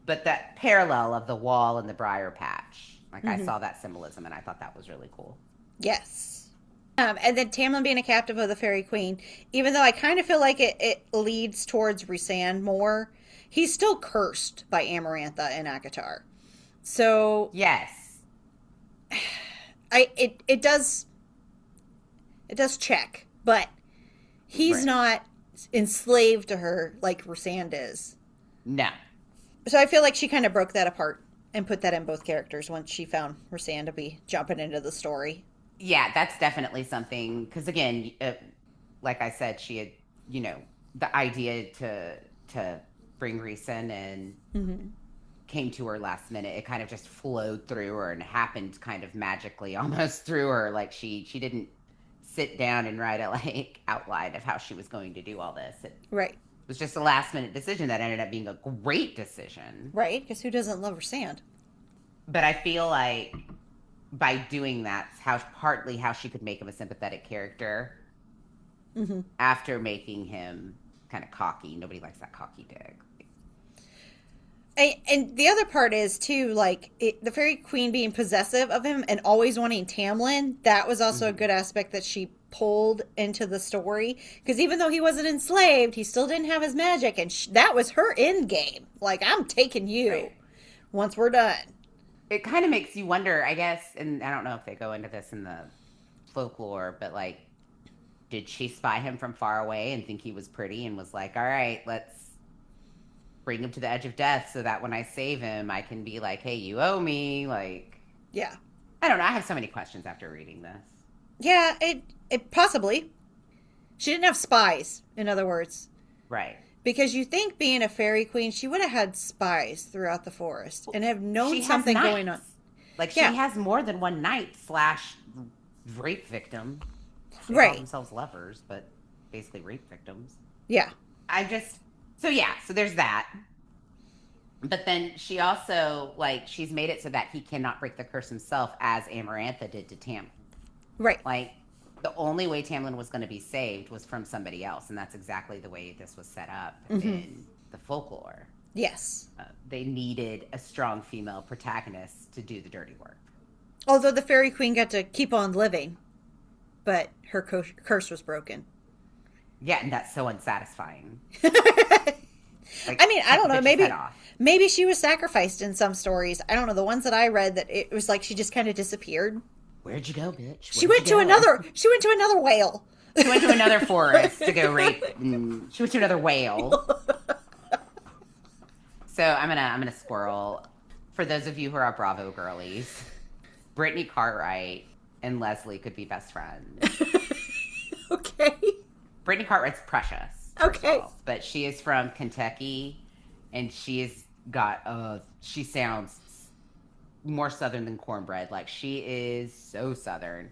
But that parallel of the wall and the briar patch, like, mm-hmm. I saw that symbolism and I thought that was really cool. Yes. And then Tamlin being a captive of the Fairy Queen, even though I kind of feel like it leads towards Rhysand more, he's still cursed by Amarantha and ACOTAR. So yes, it does check, but he's not enslaved to her like Rhysand is. No. So I feel like she kind of broke that apart and put that in both characters once she found Rhysand to be jumping into the story. Yeah, that's definitely something, because again, like I said, she had, the idea to bring Rhysand and mm-hmm. came to her last minute. It kind of just flowed through her and happened kind of magically almost through her. Like, she didn't sit down and write a outline of how she was going to do all this. It was just a last minute decision that ended up being a great decision. Right, because who doesn't love Rhysand? But I feel like by doing that, partly how she could make him a sympathetic character mm-hmm. after making him kind of cocky. Nobody likes that cocky dick. And the other part is too, like the fairy queen being possessive of him and always wanting Tamlin. That was also a good aspect that she pulled into the story, because even though he wasn't enslaved, he still didn't have his magic, and that was her end game. Like, I'm taking you once we're done. It kind of makes you wonder, I guess, and I don't know if they go into this in the folklore, but like, did she spy him from far away and think he was pretty and was like, all right, let's bring him to the edge of death so that when I save him, I can be like, hey, you owe me. Like, Yeah. I don't know. I have so many questions after reading this. Yeah, it possibly. She didn't have spies, in other words. Right. Because you think being a fairy queen, she would have had spies throughout the forest and have known She has something knights. going on. Like, she has more than one knight / rape victim. They call themselves lovers, but basically rape victims. Yeah. So there's that. But then she also, like, she's made it so that he cannot break the curse himself, as Amarantha did to Tamlin. Right. Like, the only way Tamlin was going to be saved was from somebody else, and that's exactly the way this was set up in the folklore. Yes. They needed a strong female protagonist to do the dirty work. Although the fairy queen got to keep on living, but her curse was broken. Yeah, and that's so unsatisfying. Like, I mean, I don't know. Maybe she was sacrificed in some stories. I don't know. The ones that I read, that it was like she just kind of disappeared. Where'd you go, bitch? She went to another whale. She went to another forest to go rape. She went to another whale. So I'm gonna squirrel. For those of you who are Bravo girlies, Brittany Cartwright and Leslie could be best friends. Okay. Brittany Cartwright's precious. Okay. But she is from Kentucky, and she sounds more Southern than cornbread. Like, she is so Southern.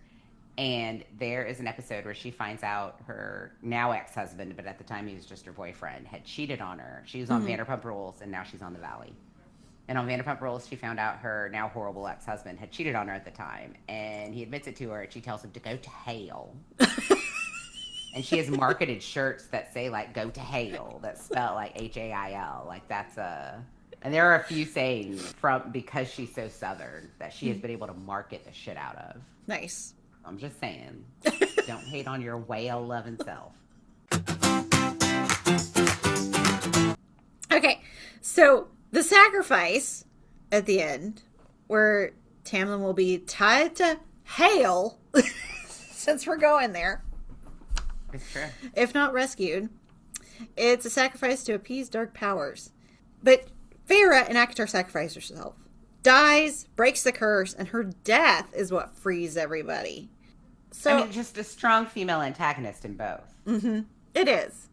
And there is an episode where she finds out her now ex-husband, but at the time he was just her boyfriend, had cheated on her. She was on Vanderpump Rules, and now she's on The Valley. And on Vanderpump Rules, she found out her now horrible ex-husband had cheated on her at the time. And he admits it to her, and she tells him to go to hell. And she has marketed shirts that say, like, go to hell, that spell like Hail. Like, that's and there are a few sayings because she's so Southern that she has been able to market the shit out of. Nice. I'm just saying, don't hate on your whale-loving self. Okay, so the sacrifice at the end, where Tamlin will be tied to hail, since we're going there. It's true. If not rescued, it's a sacrifice to appease dark powers. But Feyre, in ACOTAR, sacrificed herself, dies, breaks the curse, and her death is what frees everybody. So, I mean, just a strong female antagonist in both. Mm-hmm. It is.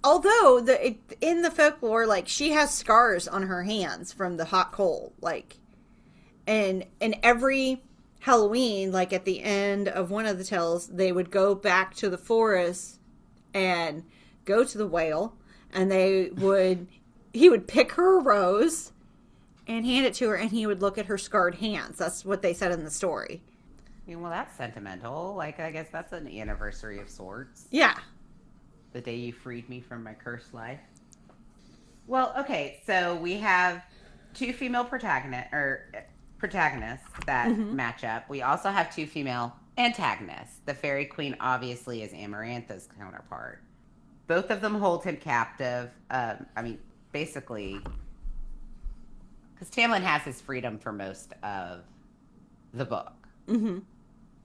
Although in the folklore, like, she has scars on her hands from the hot coal, like, and every Halloween, like, at the end of one of the tales, they would go back to the forest and go to the whale, and he would pick her a rose and hand it to her, and he would look at her scarred hands. That's what they said in the story. Well, that's sentimental. Like, I guess that's an anniversary of sorts. Yeah. The day you freed me from my cursed life. Well, okay, so we have two female protagonists that match up. We also have two female antagonists. The fairy queen obviously is Amarantha's counterpart. Both of them hold him captive. Basically, because Tamlin has his freedom for most of the book. Mm-hmm.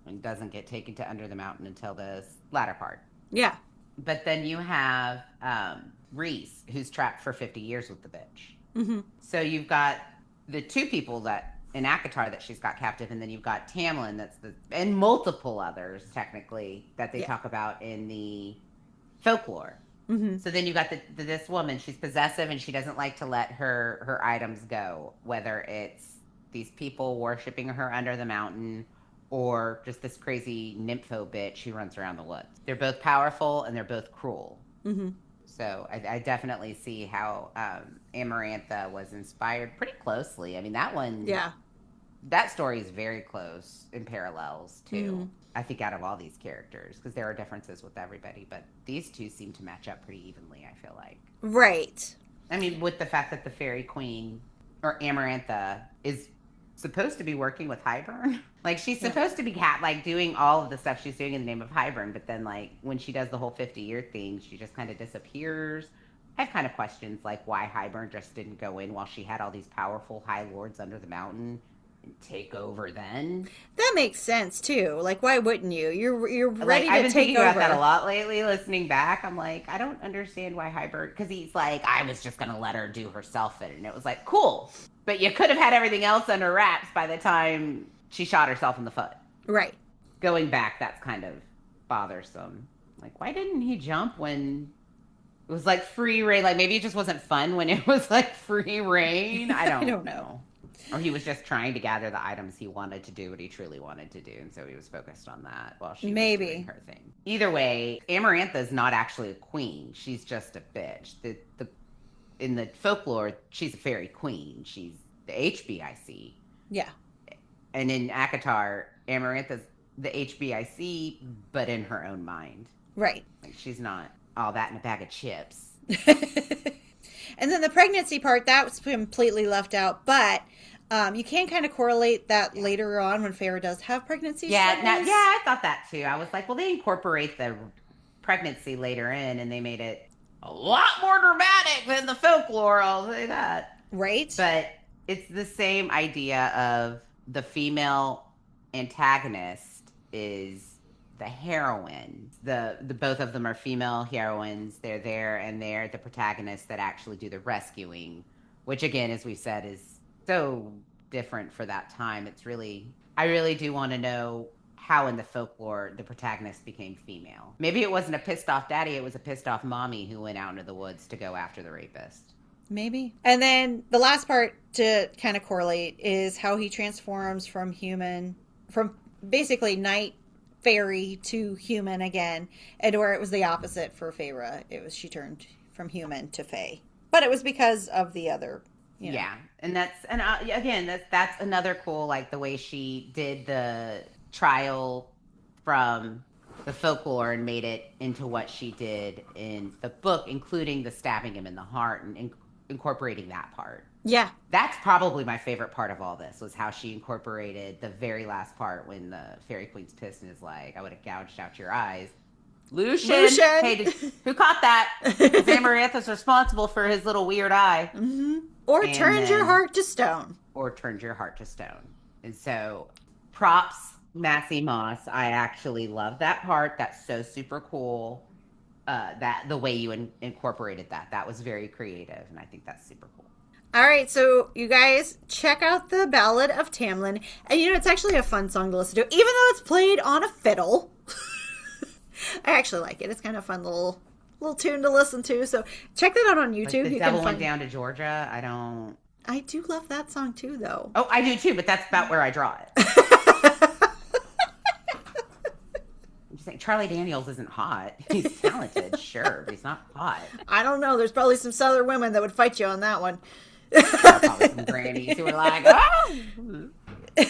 And doesn't get taken to Under the Mountain until the latter part. Yeah. But then you have Rhys, who's trapped for 50 years with the bitch. Mm-hmm. So you've got the two people that in ACOTAR that she's got captive, and then you've got Tamlin and multiple others technically that they talk about in the folklore. Mm-hmm. So then you've got this woman. She's possessive, and she doesn't like to let her items go, whether it's these people worshiping her under the mountain or just this crazy nympho bitch who runs around the woods. They're both powerful, and they're both cruel. Mm-hmm. So I definitely see how Amarantha was inspired pretty closely. I mean, that one, that story is very close in parallels to, I think, out of all these characters, because there are differences with everybody, but these two seem to match up pretty evenly, I feel like. Right. I mean, with the fact that the fairy queen, or Amarantha, is supposed to be working with Hybern. Like, she's supposed to be like doing all of the stuff she's doing in the name of Hybern, but then like when she does the whole 50-year thing, she just kind of disappears. I have kind of questions like why Hybern just didn't go in while she had all these powerful high lords under the mountain and take over then. That makes sense too. Like, why wouldn't you? You're ready like, I've to been take thinking over. about that a lot lately, listening back. I'm like, I don't understand why Hybern, because he's like, I was just going to let her do herself in. And it was like, cool. But you could have had everything else under wraps by the time she shot herself in the foot. Right. Going back, that's kind of bothersome. Like, why didn't he jump when it was like free reign? Like, maybe it just wasn't fun when it was like free reign. I don't know. Or he was just trying to gather the items he wanted to do what he truly wanted to do. And so he was focused on that while she was doing her thing. Either way, Amarantha is not actually a queen. She's just a bitch. In the folklore, she's a fairy queen. She's the HBIC. Yeah. And in ACOTAR, Amarantha's the HBIC, but in her own mind. Right. Like, she's not all that in a bag of chips. And then the pregnancy part, that was completely left out. But you can kind of correlate that later on when Feyre does have pregnancy struggles. I thought that too. I was like, well, they incorporate the pregnancy later in, and they made it a lot more dramatic than the folklore, I'll say that. Right. But it's the same idea of the female antagonist is the heroine. The both of them are female heroines. They're there, and they're the protagonists that actually do the rescuing, which again, as we said, is so different for that time. I really do want to know how in the folklore the protagonist became female. Maybe it wasn't a pissed off daddy, it was a pissed off mommy who went out into the woods to go after the rapist. Maybe. And then the last part to kind of correlate is how he transforms from basically night fairy to human again, and where it was the opposite for Feyre. She turned from human to fae. But it was because of the other, Yeah. And again, that's another cool, like the way she did the trial from the folklore and made it into what she did in the book, including the stabbing him in the heart and incorporating that part. Yeah. That's probably my favorite part of all this, was how she incorporated the very last part when the fairy queen's pissed and is like, I would have gouged out your eyes. Lucian! Hey, who caught that? Amarantha's responsible for his little weird eye. Mm-hmm. Or turned your heart to stone. And so, props, Massey Moss. I actually love that part. That's so super cool. That the way you incorporated that was very creative, and I think that's super cool. All right, so you guys check out the Ballad of Tam Lin, and it's actually a fun song to listen to, even though it's played on a fiddle. I actually like it. It's kind of a fun little tune to listen to. So check that out on YouTube. Like the Devil Went Down to Georgia. I do love that song too, though. Oh, I do too, but that's about where I draw it. I'm just saying, Charlie Daniels isn't hot. He's talented, sure, but he's not hot. I don't know. There's probably some Southern women that would fight you on that one. Probably some grannies who are like, oh! I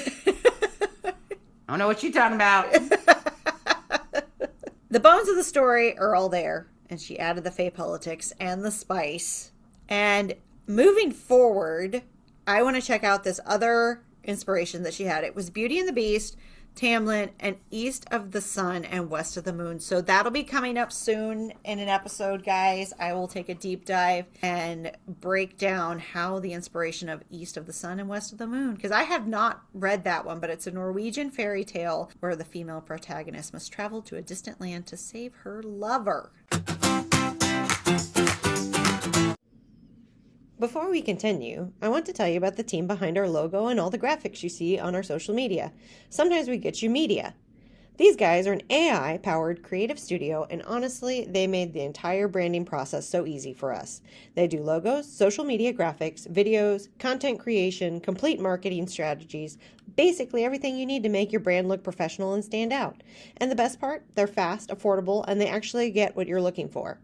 don't know what you're talking about. The bones of the story are all there, and she added the Fey politics and the spice. And moving forward, I want to check out this other inspiration that she had. It was Beauty and the Beast, Tamlin, and East of the Sun and West of the Moon. So that'll be coming up soon in an episode, guys. I will take a deep dive and break down how the inspiration of East of the Sun and West of the Moon, because I have not read that one, but it's a Norwegian fairy tale where the female protagonist must travel to a distant land to save her lover. Before we continue, I want to tell you about the team behind our logo and all the graphics you see on our social media. Sometimes we get you media. These guys are an AI-powered creative studio, and honestly, they made the entire branding process so easy for us. They do logos, social media graphics, videos, content creation, complete marketing strategies, basically everything you need to make your brand look professional and stand out. And the best part, they're fast, affordable, and they actually get what you're looking for.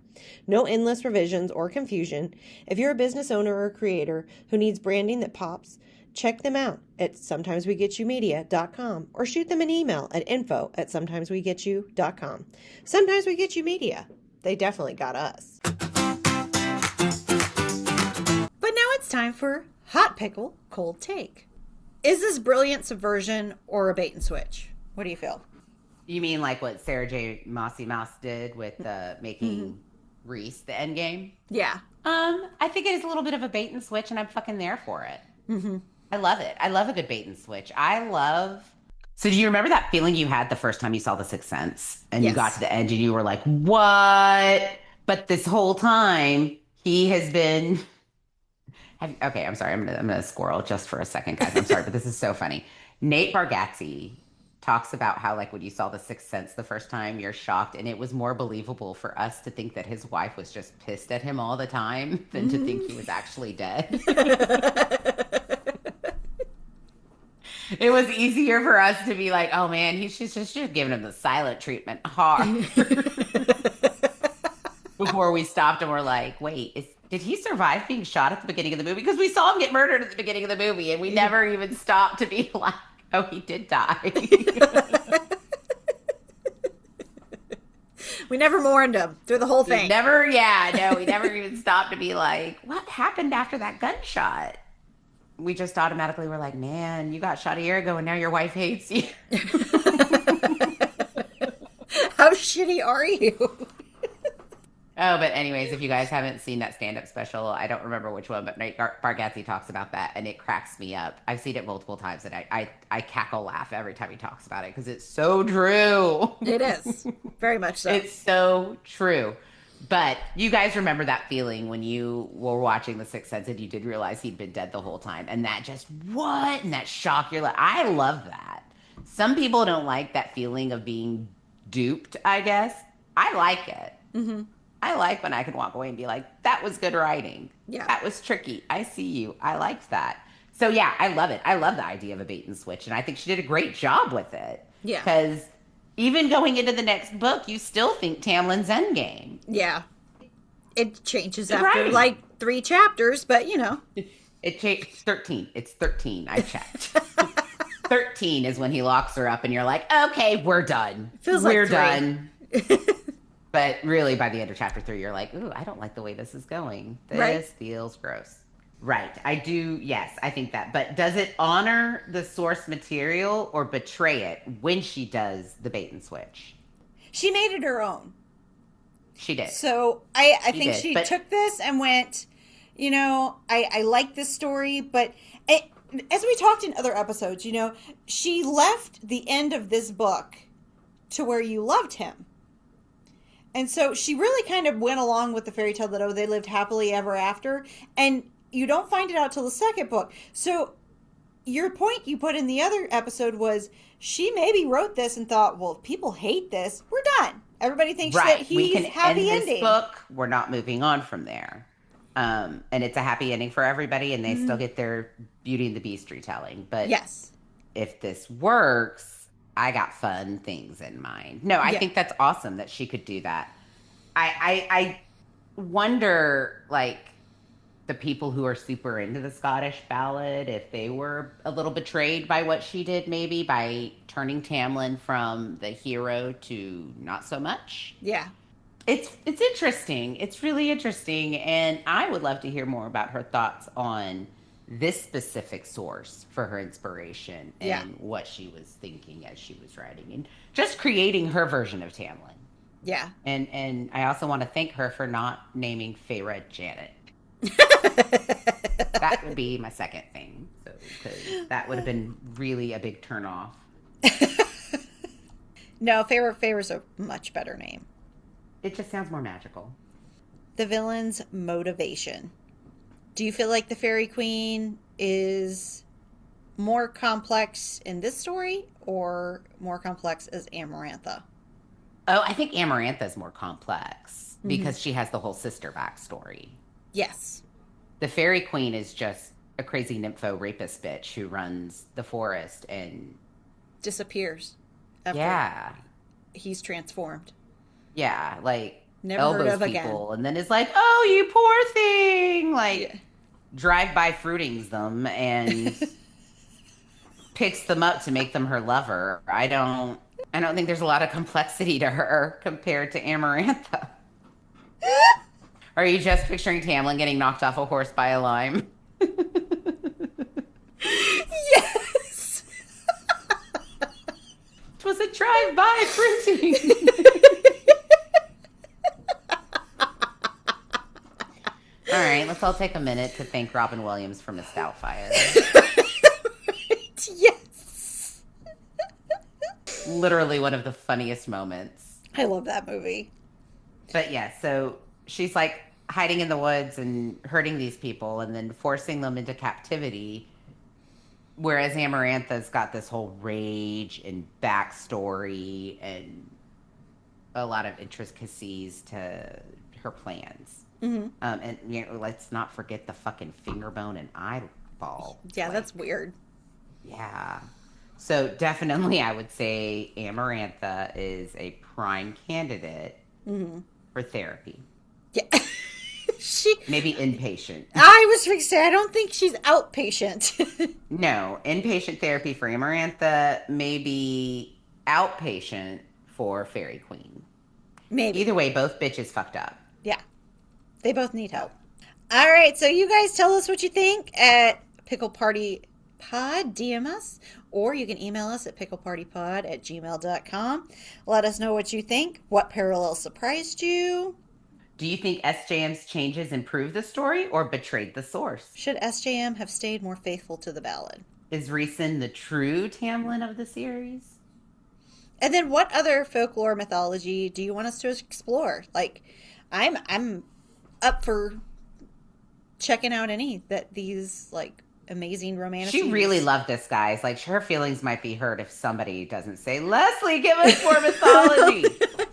No endless revisions or confusion. If you're a business owner or creator who needs branding that pops, check them out at sometimeswegetYoumedia.com or shoot them an email at info@sometimeswegetyou.com. Sometimes We Get You Media. They definitely got us. time for Hot Pickle Cold Take. Is this brilliant subversion or a bait and switch? What do you feel? You mean like what Sarah J. Maas did with making Rhys the endgame? Yeah. I think it is a little bit of a bait and switch, and I'm fucking there for it. I love it. I love a good bait and switch. So do you remember that feeling you had the first time you saw The Sixth Sense? And you got to the end and you were like, what? But this whole time, he has been... Okay, I'm sorry. I'm gonna squirrel just for a second, guys. I'm sorry, but this is so funny. Nate Bargatze talks about how, like, when you saw The Sixth Sense the first time, you're shocked, and it was more believable for us to think that his wife was just pissed at him all the time than to think he was actually dead. It was easier for us to be like, oh man, she's just giving him the silent treatment hard. Before we stopped and we're like, wait, did he survive being shot at the beginning of the movie? Because we saw him get murdered at the beginning of the movie, and we never even stopped to be like, oh, he did die. We never mourned him through the whole thing. We never even stopped to be like, what happened after that gunshot? We just automatically were like, man, you got shot a year ago and now your wife hates you. How shitty are you? Oh, but anyways, if you guys haven't seen that stand-up special, I don't remember which one, but Nate Bargatze talks about that, and it cracks me up. I've seen it multiple times, and I cackle laugh every time he talks about it, because it's so true. It is. Very much so. It's so true. But you guys remember that feeling when you were watching The Sixth Sense and you did realize he'd been dead the whole time, and that just, what? And that shock, you're like, I love that. Some people don't like that feeling of being duped, I guess. I like it. Mm-hmm. I like when I can walk away and be like, that was good writing. Yeah. That was tricky. I see you. I liked that. So yeah, I love it. I love the idea of a bait and switch. And I think she did a great job with it. Yeah. Because even going into the next book, you still think Tamlin's endgame. Yeah. It changes after like 3 chapters, but you know. It changed 13. It's 13. I checked. 13 is when he locks her up and you're like, okay, we're done. We're done. But really, by the end of chapter 3, you're like, ooh, I don't like the way this is going. This feels gross. Right. I do. Yes, I think that. But does it honor the source material or betray it when she does the bait and switch? She made it her own. She did. So I think she took this and went, you know, I like this story, but as we talked in other episodes, you know, she left the end of this book to where you loved him. And so she really kind of went along with the fairy tale that, oh, they lived happily ever after. And you don't find it out till the second book. So your point you put in the other episode was she maybe wrote this and thought, well, if people hate this, we're done. Everybody thinks that he's happy ending. This book, we're not moving on from there. And it's a happy ending for everybody, and they still get their Beauty and the Beast retelling. But if this works, I got fun things in mind. No, I think that's awesome that she could do that. I wonder, like, the people who are super into the Scottish ballad, if they were a little betrayed by what she did, maybe by turning Tamlin from the hero to not so much. Yeah. It's interesting. It's really interesting. And I would love to hear more about her thoughts on this specific source for her inspiration and what she was thinking as she was writing and just creating her version of Tamlin. Yeah. And I also want to thank her for not naming Feyre Janet. That would be my second thing. So, because that would have been really a big turnoff. No, Feyre's a much better name. It just sounds more magical. The villain's motivation. Do you feel like the Fairy Queen is more complex in this story or more complex as Amarantha? Oh, I think Amarantha is more complex because she has the whole sister backstory. Yes. The Fairy Queen is just a crazy nympho rapist bitch who runs the forest and disappears after he's transformed. Yeah, like never elbows heard of people again. And then it's like, oh, you poor thing. Like drive-by fruitings them and picks them up to make them her lover. I don't think there's a lot of complexity to her compared to Amarantha. Are you just picturing Tamlin getting knocked off a horse by a lime? Yes. It was a drive-by printing. All right, let's all take a minute to thank Robin Williams for Miss Doubtfire. Yes. Literally one of the funniest moments. I love that movie. But yeah, so she's like hiding in the woods and hurting these people and then forcing them into captivity. Whereas Amarantha's got this whole rage and backstory and a lot of intricacies to her plans. Mm-hmm. And let's not forget the fucking finger bone and eyeball. Yeah, that's weird. Yeah. So definitely I would say Amarantha is a prime candidate for therapy. Yeah. Maybe inpatient. I was going to say, I don't think she's outpatient. No, inpatient therapy for Amarantha, maybe outpatient for Fairy Queen. Maybe. Either way, both bitches fucked up. Yeah. They both need help. All right, so you guys tell us what you think at Pickle Party Pod, DM us, or you can email us at picklepartypod@gmail.com. Let us know what you think. What parallel surprised you? Do you think SJM's changes improved the story or betrayed the source? Should SJM have stayed more faithful to the ballad? Is Rhysand the true Tamlin of the series? And then what other folklore mythology do you want us to explore? Like, I'm up for checking out any that these like amazing romantic. She really loved this, guys. Like, her feelings might be hurt if somebody doesn't say, Leslie, give us more mythology.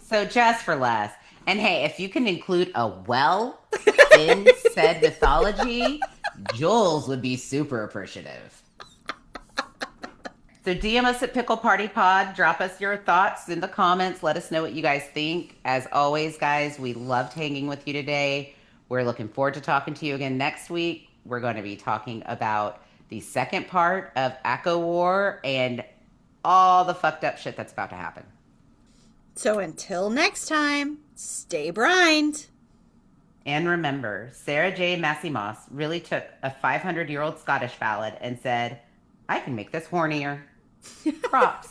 So just for Les. And hey, if you can include a well in said mythology, Jules would be super appreciative. So DM us at Pickle Party Pod. Drop us your thoughts in the comments. Let us know what you guys think. As always, guys, we loved hanging with you today. We're looking forward to talking to you again next week. We're going to be talking about the second part of ACOTAR and all the fucked up shit that's about to happen. So until next time, stay brined. And remember, Sarah J. Maas really took a 500-year-old Scottish ballad and said, I can make this hornier. Props.